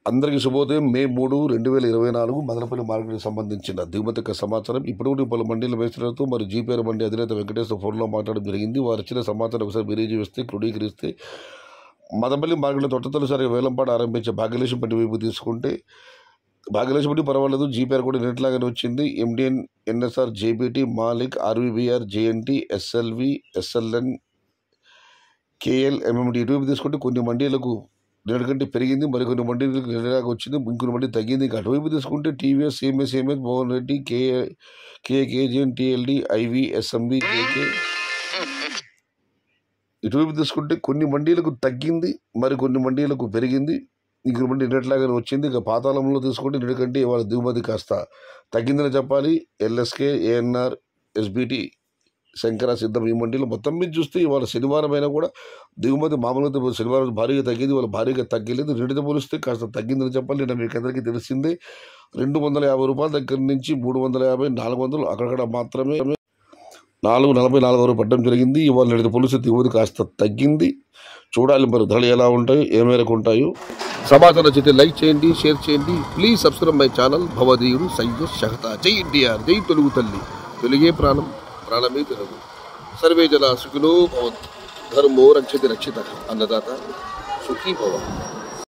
అందరికీ శుభోదయం. మే 3, 2024 మదనపల్లి మార్కెట్కి సంబంధించిన దిగుమతి సమాచారం. ఇప్పుడు పలు మండీల మేస్త్రులతో మరియు జీపీఆర్ మండీ అధినేత వెంకటేశ్వర ఫోన్లో మాట్లాడడం జరిగింది. వారు ఇచ్చిన సమాచారం ఒకసారి బేరీజు వేస్తే క్రోడీకరిస్తే మదనపల్లి మార్కెట్లో తొట్టతొలిసారి వేలంపాట ఆరంభించే భాగ్యలక్ష్మి మండి వైపు తీసుకుంటే భాగ్యలక్ష్మి మండి పర్వాలేదు, జీపీఆర్ కూడా నెట్లాగానే వచ్చింది. MDN, NSR, JBT, Malik, RVBR, JNT, SLV, SLN, KL, MMD ఇటువైపు తీసుకుంటే కొన్ని మండీలకు నిన్నటికంటే పెరిగింది, మరికొన్ని మండీలకు నిన్నలాగా వచ్చింది, ఇంకొన్ని మండీ తగ్గింది. ఇంకా అటువైపు తీసుకుంటే TVS, CMS, Mohan Reddy, KGN, TLD, IV, SMB, KK ఇటువైపు తీసుకుంటే కొన్ని మండీలకు తగ్గింది, మరికొన్ని మండీలకు పెరిగింది, ఇంకొన్ని మండీ నిన్నట్లాగానే వచ్చింది. ఇక పాతాళంలో తీసుకుంటే నిన్నటికంటే ఇవాళ దిగుమతి కాస్త తగ్గిందని చెప్పాలి. ఎల్ఎస్కే, ఏఎన్ఆర్, ఎస్బిటి, శంకర, సిద్ధం ఈ మండీలో మొత్తం మీద చూస్తే ఇవాళ శనివారం అయినా కూడా దిగుమతి మామూలుగా శనివారం భారీగా తగ్గింది, వాళ్ళ భారీగా తగ్గలేదు. రెండుతో పోలిస్తే కాస్త తగ్గిందని చెప్పాలి. నేను మీకు అందరికీ తెలిసిందే 250 రూపాయల దగ్గర నుంచి 350, 400 అక్కడక్కడ మాత్రమే 440 వరకు పడడం జరిగింది. ఇవాళ నేటితో పోలిస్తే దిగుమతి కాస్త తగ్గింది. చూడాలి మరి ధరలు ఎలా ఉంటాయో, ఏ మేరకు ఉంటాయో. సమాచారం నచ్చితే లైక్ చేయండి, షేర్ చేయండి. Please subscribe my channel. భవదీయుడు సయ్యద్ షహతా. జై ఎన్టీఆర్, జై తెలుగు తల్లి, తెలుగే ప్రాణం, ప్రాణమే తెలుగు. సర్వే జన సుఖినో భవంతు. ధర్మో రక్షతి రక్షిత. అన్నదాత సుఖీ భవ.